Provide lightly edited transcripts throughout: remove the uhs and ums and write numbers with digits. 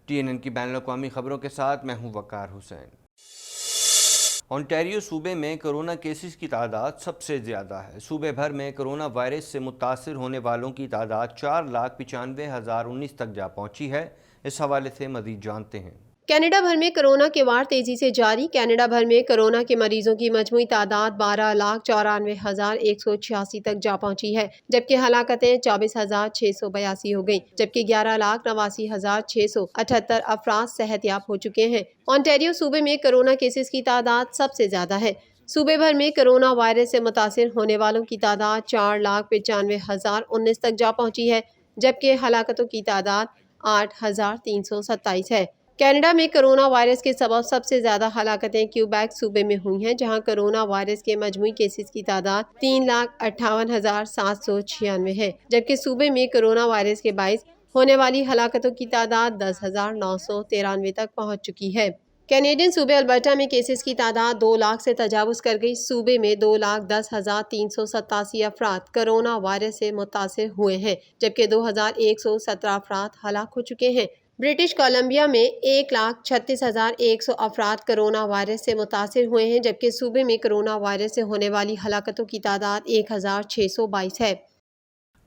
TNN کی بین الاقوامی خبروں کے ساتھ میں ہوں وقار حسین۔ اونٹاریو صوبے میں کرونا کیسز کی تعداد سب سے زیادہ ہے۔ صوبے بھر میں کرونا وائرس سے متاثر ہونے والوں کی تعداد 4,95,019 تک جا پہنچی ہے۔ اس حوالے سے مزید جانتے ہیں۔ کینیڈا بھر میں کرونا کے وار تیزی سے جاری۔ کینیڈا بھر میں کرونا کے مریضوں کی مجموعی تعداد 12,94,186 تک جا پہنچی ہے، جبکہ ہلاکتیں 24,682 ہو گئیں، جبکہ 11,89,678 افراد صحت یاب ہو چکے ہیں۔ اونٹاریو صوبے میں کرونا کیسز کی تعداد سب سے زیادہ ہے۔ صوبے بھر میں کرونا وائرس سے متاثر ہونے والوں کی تعداد 4,95,019 تک جا پہنچی ہے، جبکہ ہلاکتوں کی تعداد 8,327 ہے۔ کینیڈا میں کرونا وائرس کے سبب سب سے زیادہ ہلاکتیں کیوبیک صوبے میں ہوئی ہیں، جہاں کرونا وائرس کے مجموعی کیسز کی تعداد 3,58,796 ہے، جبکہ صوبے میں کرونا وائرس کے باعث ہونے والی ہلاکتوں کی تعداد 10,993 تک پہنچ چکی ہے۔ کینیڈین صوبے البرٹا میں کیسز کی تعداد 2 لاکھ سے تجاوز کر گئی۔ صوبے میں 2,10,387 افراد کرونا وائرس سے متاثر ہوئے ہیں، جبکہ 2,117 افراد ہلاک ہو چکے ہیں۔ برٹش کولمبیا میں 1,36,100 افراد کرونا وائرس سے متاثر ہوئے ہیں، جبکہ صوبے میں کرونا وائرس سے ہونے والی ہلاکتوں کی تعداد 1,622 ہے۔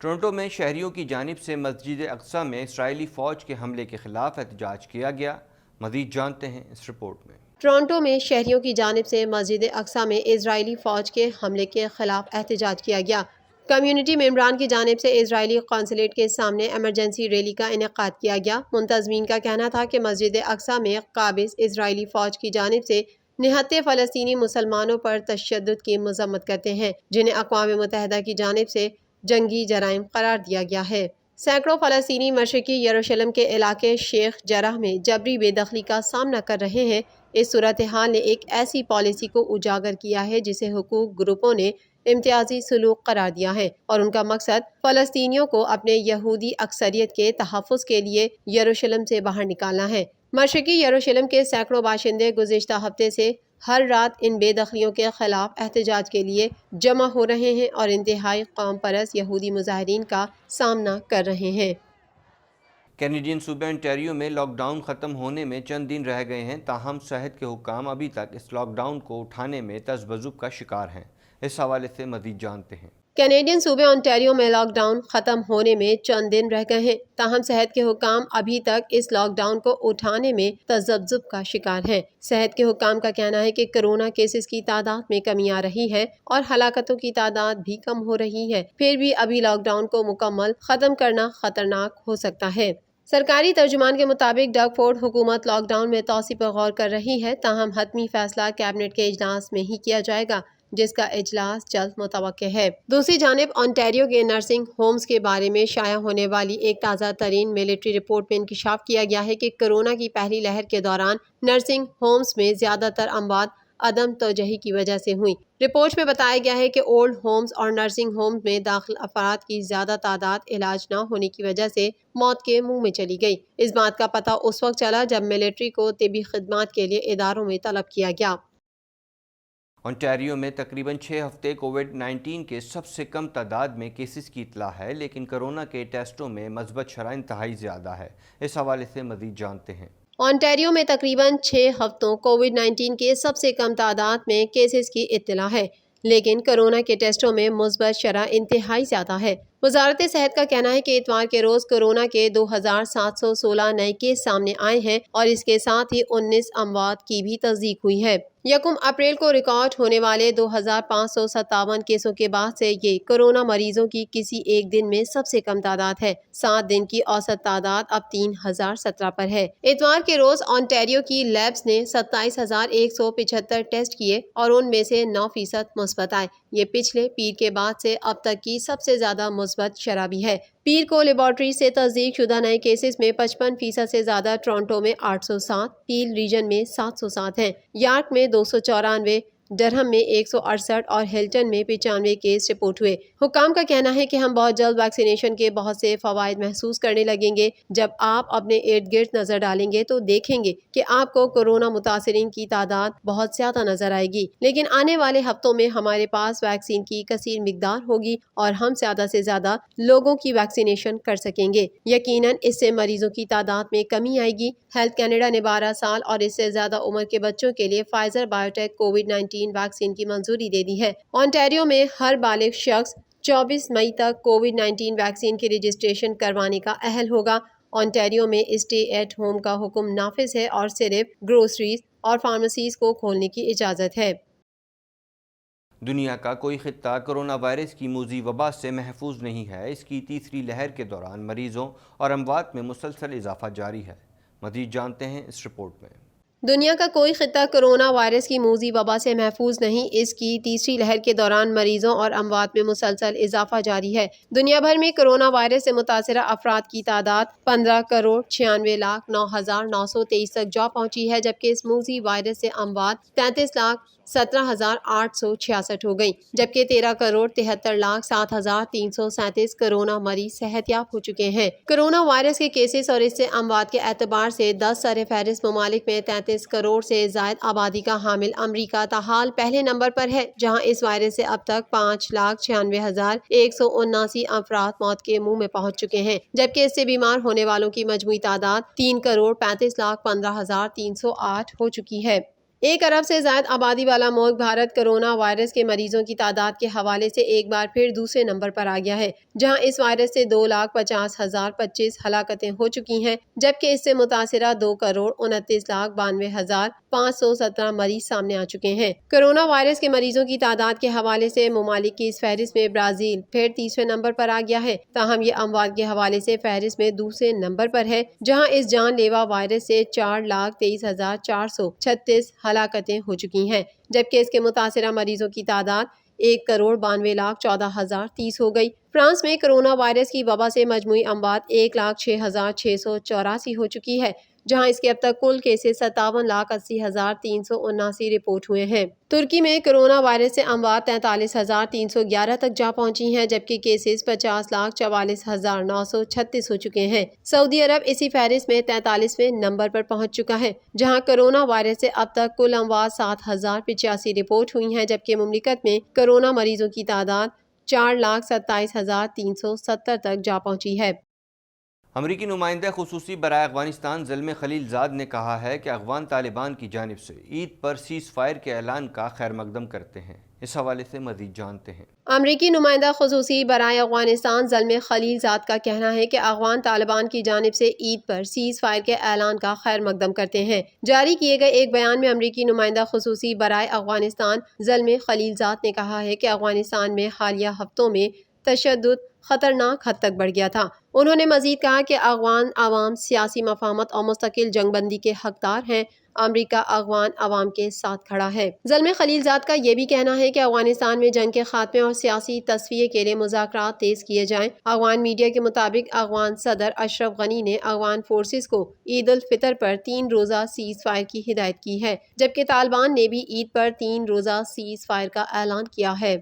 ٹورنٹو میں شہریوں کی جانب سے مسجد اقصی میں اسرائیلی فوج کے حملے کے خلاف احتجاج کیا گیا۔ مزید جانتے ہیں اس رپورٹ میں۔ ٹورنٹو میں شہریوں کی جانب سے مسجد اقصی میں اسرائیلی فوج کے حملے کے خلاف احتجاج کیا گیا۔ کمیونٹی ممبران کی جانب سے اسرائیلی قونصلیٹ کے سامنے ایمرجنسی ریلی کا انعقاد کیا گیا۔ منتظمین کا کہنا تھا کہ مسجد اقصی میں قابض اسرائیلی فوج کی جانب سے نہتے فلسطینی مسلمانوں پر تشدد کی مذمت کرتے ہیں، جنہیں اقوام متحدہ کی جانب سے جنگی جرائم قرار دیا گیا ہے۔ سینکڑوں فلسطینی مشرقی یروشلم کے علاقے شیخ جرح میں جبری بے دخلی کا سامنا کر رہے ہیں۔ اس صورتحال نے ایک ایسی پالیسی کو اجاگر کیا ہے جسے حقوق گروپوں نے امتیازی سلوک قرار دیا ہے، اور ان کا مقصد فلسطینیوں کو اپنے یہودی اکثریت کے تحفظ کے لیے یروشلم سے باہر نکالنا ہے۔ مشرقی یروشلم کے سینکڑوں باشندے گزشتہ ہفتے سے ہر رات ان بے دخلیوں کے خلاف احتجاج کے لیے جمع ہو رہے ہیں اور انتہائی قوم پرست یہودی مظاہرین کا سامنا کر رہے ہیں۔ کینیڈین صوبے اونٹاریو میں لاک ڈاؤن ختم ہونے میں چند دن رہ گئے ہیں، تاہم صحت کے حکام ابھی تک اس لاک ڈاؤن کو اٹھانے میں تذبذب کا شکار ہیں۔ اس حوالے سے مزید جانتے ہیں۔ کینیڈین صوبے اونٹاریو میں لاک ڈاؤن ختم ہونے میں چند دن رہ گئے ہیں، تاہم صحت کے حکام ابھی تک اس لاک ڈاؤن کو اٹھانے میں تذبذب کا شکار ہیں۔ صحت کے حکام کا کہنا ہے کہ کرونا کیسز کی تعداد میں کمی آ رہی ہے اور ہلاکتوں کی تعداد بھی کم ہو رہی ہے، پھر بھی ابھی لاک ڈاؤن کو مکمل ختم کرنا خطرناک ہو سکتا ہے۔ سرکاری ترجمان کے مطابق ڈگ فورڈ حکومت لاک ڈاؤن میں توسیع پر غور کر رہی ہے، تاہم حتمی فیصلہ کیبنٹ کے اجلاس میں ہی کیا جائے گا، جس کا اجلاس جلد متوقع ہے۔ دوسری جانب اونٹاریو کے نرسنگ ہومز کے بارے میں شائع ہونے والی ایک تازہ ترین ملٹری رپورٹ میں انکشاف کیا گیا ہے کہ کرونا کی پہلی لہر کے دوران نرسنگ ہومز میں زیادہ تر اموات عدم توجہی کی وجہ سے ہوئیں۔ رپورٹ میں بتایا گیا ہے کہ اولڈ ہومز اور نرسنگ ہومز میں داخل افراد کی زیادہ تعداد علاج نہ ہونے کی وجہ سے موت کے منہ میں چلی گئی۔ اس بات کا پتہ اس وقت چلا جب ملٹری کو طبی خدمات کے لیے اداروں میں طلب کیا گیا۔ اونٹاریو میں تقریباً 6 ہفتے کووڈ-19 کے سب سے کم تعداد میں کیسز کی اطلاع ہے، لیکن کرونا کے ٹیسٹوں میں مثبت شرح انتہائی زیادہ ہے۔ اس حوالے سے مزید جانتے ہیں۔ اونٹاریو میں تقریباً 6 ہفتوں کووڈ-19 کے سب سے کم تعداد میں کیسز کی اطلاع ہے، لیکن کرونا کے ٹیسٹوں میں مثبت شرح انتہائی زیادہ ہے۔ وزارت صحت کا کہنا ہے کہ اتوار کے روز کورونا کے 2,716 نئے کیس سامنے آئے ہیں اور اس کے ساتھ ہی 19 اموات کی بھی تصدیق ہوئی ہے۔ 1 اپریل کو ریکارڈ ہونے والے 2,557 کیسوں کے بعد سے یہ کورونا مریضوں کی کسی ایک دن میں سب سے کم تعداد ہے۔ 7 دن کی اوسط تعداد اب 3,017 پر ہے۔ اتوار کے روز اونٹاریو کی لیبز نے 27,175 ٹیسٹ کیے اور ان میں سے 9% مثبت آئے۔ یہ پچھلے پیر کے بعد سے اب تک کی سب سے زیادہ مثبت شرح بھی ہے۔ پیر کو لیبارٹری سے تصدیق شدہ نئے کیسز میں 55% سے زیادہ ٹورنٹو میں 807، پیل ریجن میں 707 ہیں، یارک میں 294، ڈرہم میں 168 اور ہلٹن میں 95 کیس رپورٹ ہوئے۔ حکام کا کہنا ہے کہ ہم بہت جلد ویکسینیشن کے بہت سے فوائد محسوس کرنے لگیں گے۔ جب آپ اپنے ارد گرد نظر ڈالیں گے تو دیکھیں گے کہ آپ کو کورونا متاثرین کی تعداد بہت زیادہ نظر آئے گی، لیکن آنے والے ہفتوں میں ہمارے پاس ویکسین کی کثیر مقدار ہوگی اور ہم زیادہ سے زیادہ لوگوں کی ویکسینیشن کر سکیں گے۔ یقیناً اس سے مریضوں کی تعداد میں کمی آئے گی۔ ہیلتھ کینیڈا نے 12 سال اور اس سے زیادہ عمر کے بچوں کے لیے فائزر بائیوٹیک کووڈ-19 ویکسین کی منظوری دے دی ہے۔ اونٹاریو میں ہر بالغ شخص 24 مئی تک کووڈ-19 ویکسین کی رجسٹریشن کروانے کا اہل ہوگا۔ اونٹاریو میں اسٹے ایٹ ہوم کا حکم نافذ ہے اور صرف گروسریز اور فارمیسیز کو کھولنے کی اجازت ہے۔ دنیا کا کوئی خطہ کرونا وائرس کی موذی وبا سے محفوظ نہیں ہے۔ اس کی تیسری لہر کے دوران مریضوں اور اموات میں مسلسل اضافہ جاری ہے۔ مزید جانتے ہیں اس رپورٹ میں۔ دنیا کا کوئی خطہ کرونا وائرس کی موذی وبا سے محفوظ نہیں۔ اس کی تیسری لہر کے دوران مریضوں اور اموات میں مسلسل اضافہ جاری ہے۔ دنیا بھر میں کرونا وائرس سے متاثرہ افراد کی تعداد 15,96,09,923 تک جا پہنچی ہے، جبکہ اس موذی وائرس سے اموات 33,17,866 ہو گئیں، جبکہ 13,73,07,337 کرونا مریض صحت یاب ہو چکے ہیں۔ کرونا وائرس کے کیسز اور اس سے اموات کے اعتبار سے 10 سرفہرست ممالک میں 33 کروڑ سے زائد آبادی کا حامل امریکہ تاحال پہلے نمبر پر ہے، جہاں اس وائرس سے اب تک 5,96,179 افراد موت کے منہ میں پہنچ چکے ہیں، جبکہ اس سے بیمار ہونے والوں کی مجموعی تعداد 3,35,15,308 ہو چکی ہے۔ 1 ارب سے زائد آبادی والا ملک بھارت کرونا وائرس کے مریضوں کی تعداد کے حوالے سے ایک بار پھر دوسرے نمبر پر آ گیا ہے، جہاں اس وائرس سے 2,50,025 ہلاکتیں ہو چکی ہیں، جبکہ اس سے متاثرہ 2,29,92,517 مریض سامنے آ چکے ہیں۔ کرونا وائرس کے مریضوں کی تعداد کے حوالے سے ممالک کی اس فہرست میں برازیل پھر تیسرے نمبر پر آ گیا ہے، تاہم یہ اموات کے حوالے سے فہرست میں دوسرے نمبر پر ہے، جہاں اس جان لیوا وائرس سے 4,23,436 ہلاکتیں ہو چکی ہیں، جبکہ اس کے متاثرہ مریضوں کی تعداد 1,92,14,030 ہو گئی۔ فرانس میں کرونا وائرس کی وبا سے مجموعی اموات 1,06,684 ہو چکی ہے، جہاں اس کے اب تک کل کیسز 57,80,379 رپورٹ ہوئے ہیں۔ ترکی میں کرونا وائرس سے اموات 43,311 تک جا پہنچی ہیں، جبکہ کیسز 50,44,936 ہو چکے ہیں۔ سعودی عرب اسی فہرست میں 43ویں نمبر پر پہنچ چکا ہے، جہاں کرونا وائرس سے اب تک کل اموات 7,085 رپورٹ ہوئی ہیں، جبکہ مملکت میں کرونا مریضوں کی تعداد 4,27,370 تک جا پہنچی ہے۔ امریکی نمائندہ خصوصی برائے افغانستان زلمے خلیل زاد نے کہا ہے کہ افغان طالبان کی جانب سے عید پر سیز فائر کے اعلان کا خیر مقدم کرتے ہیں۔ اس حوالے سے مزید جانتے ہیں۔ امریکی نمائندہ خصوصی برائے افغانستان زلمے خلیل زاد کا کہنا ہے کہ افغان طالبان کی جانب سے عید پر سیز فائر کے اعلان کا خیر مقدم کرتے ہیں۔ جاری کیے گئے ایک بیان میں امریکی نمائندہ خصوصی برائے افغانستان زلمے خلیل زاد نے کہا ہے کہ افغانستان میں حالیہ ہفتوں میں تشدد خطرناک حد تک بڑھ گیا تھا۔ انہوں نے مزید کہا کہ افغان عوام سیاسی مفاہمت اور مستقل جنگ بندی کے حقدار ہیں۔ امریکہ افغان عوام کے ساتھ کھڑا ہے۔ زلمے خلیل زاد کا یہ بھی کہنا ہے کہ افغانستان میں جنگ کے خاتمے اور سیاسی تصفیے کے لیے مذاکرات تیز کیے جائیں۔ افغان میڈیا کے مطابق افغان صدر اشرف غنی نے افغان فورسز کو عید الفطر پر 3 روزہ سیز فائر کی ہدایت کی ہے، جبکہ طالبان نے بھی عید پر 3 روزہ سیز فائر کا اعلان کیا ہے۔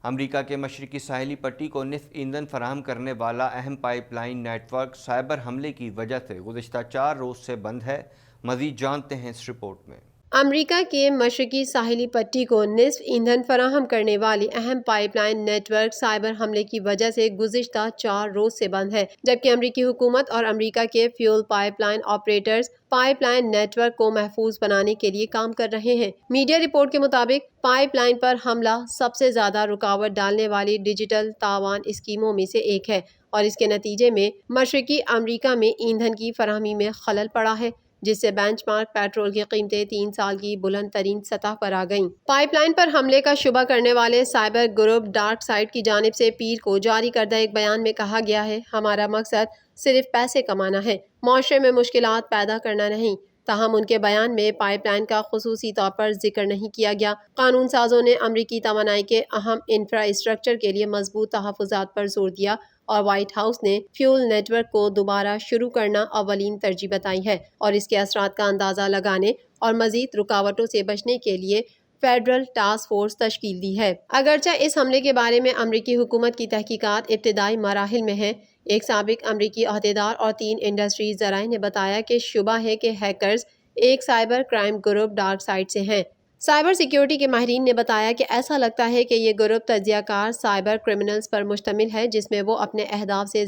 امریکہ کے مشرقی ساحلی پٹی کو نصف ایندھن فراہم کرنے والا اہم pipeline network cyber حملے کی وجہ سے گزشتہ 4 روز سے بند ہے۔ مزید جانتے ہیں اس رپورٹ میں۔ امریکہ کے مشرقی ساحلی پٹی کو نصف ایندھن فراہم کرنے والی اہم pipeline network cyber حملے کی وجہ سے گزشتہ 4 روز سے بند ہے، جبکہ امریکی حکومت اور امریکہ کے fuel pipeline operators pipeline network کو محفوظ بنانے کے لیے کام کر رہے ہیں۔ میڈیا رپورٹ کے مطابق پائپ لائن پر حملہ سب سے زیادہ رکاوٹ ڈالنے والی ڈیجیٹل تاوان اسکیموں میں سے ایک ہے، اور اس کے نتیجے میں مشرقی امریکہ میں ایندھن کی فراہمی میں خلل پڑا ہے، جس سے بینچ مارک پیٹرول کی قیمتیں 3 سال کی بلند ترین سطح پر آ گئیں۔ پائپ لائن پر حملے کا شبہ کرنے والے سائبر گروپ ڈارک سائٹ کی جانب سے پیر کو جاری کردہ ایک بیان میں کہا گیا ہے، ہمارا مقصد صرف پیسے کمانا ہے، معاشرے میں مشکلات پیدا کرنا نہیں۔ تاہم ان کے بیان میں پائپ لائن کا خصوصی طور پر ذکر نہیں کیا گیا۔ قانون سازوں نے امریکی توانائی کے اہم انفراسٹرکچر کے لیے مضبوط تحفظات پر زور دیا، اور وائٹ ہاؤس نے فیول نیٹ ورک کو دوبارہ شروع کرنا اولین ترجیح بتائی ہے، اور اس کے اثرات کا اندازہ لگانے اور مزید رکاوٹوں سے بچنے کے لیے فیڈرل ٹاسک فورس تشکیل دی ہے۔ اگرچہ اس حملے کے بارے میں امریکی حکومت کی تحقیقات ابتدائی مراحل میں ہیں، ایک سابق امریکی عہدیدار اور 3 انڈسٹری ذرائع نے بتایا کہ شبہ ہے کہ ہیکرز ایک cyber crime group dark site سے ہیں۔ سائبر سیکیورٹی کے ماہرین نے بتایا کہ ایسا لگتا ہے کہ یہ گروپ تجزیہ کار سائبر کرمنلز پر مشتمل ہے، جس میں وہ اپنے اہداف سے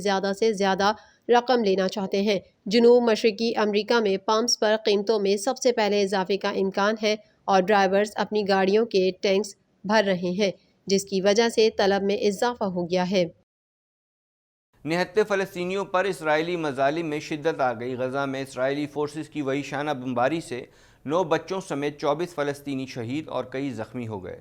زیادہ رقم لینا چاہتے ہیں۔ جنوب مشرقی امریکہ میں پمپس پر قیمتوں میں سب سے پہلے اضافے کا امکان ہے اور ڈرائیورز اپنی گاڑیوں کے ٹینکس بھر رہے ہیں، جس کی وجہ سے طلب میں اضافہ ہو گیا ہے۔ نہتے فلسطینیوں پر اسرائیلی مظالم میں شدت آ گئی۔ غزہ میں اسرائیلی فورسز کی وحشیانہ بمباری سے 9 بچوں سمیت 24 فلسطینی شہید اور کئی زخمی ہو گئے۔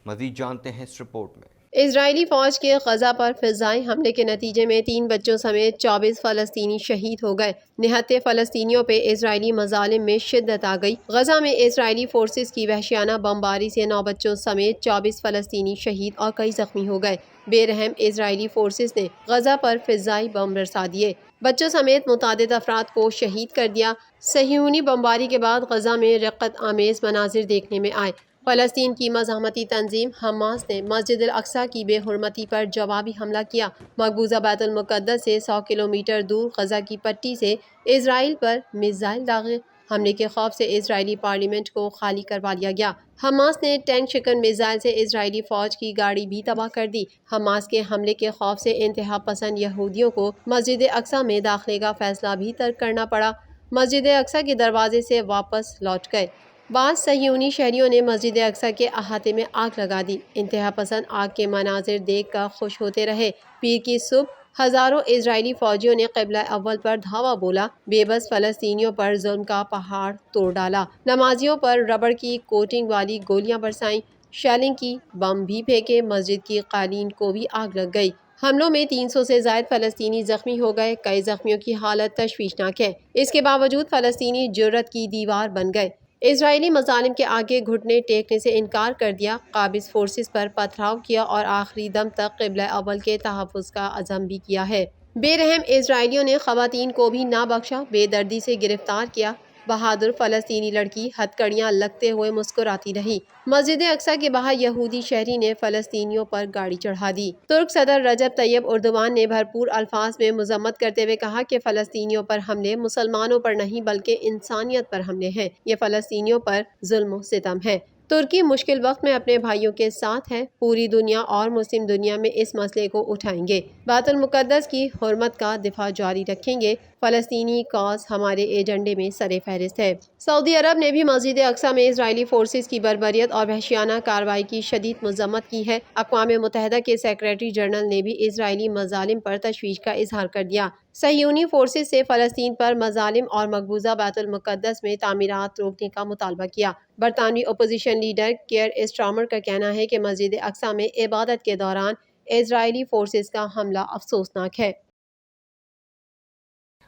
مزید جانتے ہیں اس رپورٹ میں۔ اسرائیلی فوج کے غزہ پر فضائی حملے کے نتیجے میں 3 بچوں سمیت 24 فلسطینی شہید ہو گئے۔ نہتے فلسطینیوں پہ اسرائیلی مظالم میں شدت آ گئی۔ غزہ میں اسرائیلی فورسز کی وحشیانہ بمباری سے 9 بچوں سمیت 24 فلسطینی شہید اور کئی زخمی ہو گئے۔ بے رحم اسرائیلی فورسز نے غزہ پر فضائی بم برسا دیے، بچوں سمیت متعدد افراد کو شہید کر دیا۔ صہیونی بمباری کے بعد غزہ میں رقت آمیز مناظر دیکھنے میں آئے۔ فلسطین کی مزاحمتی تنظیم حماس نے مسجد الاقصیٰ کی بے حرمتی پر جوابی حملہ کیا۔ مقبوضہ بیت المقدس سے 100 کلومیٹر دور غزہ کی پٹی سے اسرائیل پر میزائل داغے۔ حملے کے خوف سے اسرائیلی پارلیمنٹ کو خالی کروا لیا گیا۔ حماس نے ٹینک شکن میزائل سے اسرائیلی فوج کی گاڑی بھی تباہ کر دی۔ حماس کے حملے کے خوف سے انتہا پسند یہودیوں کو مسجد اقصیٰ میں داخلے کا فیصلہ بھی ترک کرنا پڑا۔ مسجد اقصیٰ کے دروازے سے واپس لوٹ گئے۔ بعض صہیونی شہریوں نے مسجد اقصیٰ کے احاطے میں آگ لگا دی۔ انتہا پسند آگ کے مناظر دیکھ کر خوش ہوتے رہے۔ پیر کی صبح ہزاروں اسرائیلی فوجیوں نے قبلہ اول پر دھاوا بولا، بے بس فلسطینیوں پر ظلم کا پہاڑ توڑ ڈالا۔ نمازیوں پر ربڑ کی کوٹنگ والی گولیاں برسائیں، شیلنگ کی، بم بھی پھینکے، مسجد کی قالین کو بھی آگ لگ گئی۔ حملوں میں 300 سے زائد فلسطینی زخمی ہو گئے، کئی زخمیوں کی حالت تشویشناک ہے۔ اس کے باوجود فلسطینی جرأت کی دیوار بن گئے، اسرائیلی مظالم کے آگے گھٹنے ٹیکنے سے انکار کر دیا، قابض فورسز پر پتھراؤ کیا اور آخری دم تک قبلہ اول کے تحفظ کا عزم بھی کیا ہے۔ بے رحم اسرائیلیوں نے خواتین کو بھی نہ بخشا، بے دردی سے گرفتار کیا۔ بہادر فلسطینی لڑکی ہتھکڑیاں لگتے ہوئے مسکراتی رہی۔ مسجد اقصیٰ کے باہر یہودی شہری نے فلسطینیوں پر گاڑی چڑھا دی۔ ترک صدر رجب طیب اردوان نے بھرپور الفاظ میں مذمت کرتے ہوئے کہا کہ فلسطینیوں پر حملے مسلمانوں پر نہیں بلکہ انسانیت پر حملے ہیں، یہ فلسطینیوں پر ظلم و ستم ہے۔ ترکی مشکل وقت میں اپنے بھائیوں کے ساتھ ہے، پوری دنیا اور مسلم دنیا میں اس مسئلے کو اٹھائیں گے، بیت المقدس کی حرمت کا دفاع جاری رکھیں گے۔ فلسطینی کاز ہمارے ایجنڈے میں سر فہرست ہے۔ سعودی عرب نے بھی مسجد اقصیٰ میں اسرائیلی فورسز کی بربریت اور وحشیانہ کارروائی کی شدید مذمت کی ہے۔ اقوام متحدہ کے سیکریٹری جنرل نے بھی اسرائیلی مظالم پر تشویش کا اظہار کر دیا۔ صہیونی فورسز سے فلسطین پر مظالم اور مقبوضہ بیت المقدس میں تعمیرات روکنے کا مطالبہ کیا۔ برطانوی اپوزیشن لیڈر کیئر اسٹارمر کا کہنا ہے کہ مسجد اقصیٰ میں عبادت کے دوران اسرائیلی فورسز کا حملہ افسوسناک ہے۔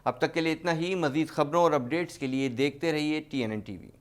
اب تک کے لیے اتنا ہی۔ مزید خبروں اور اپڈیٹس کے لیے دیکھتے رہیے TNN TV۔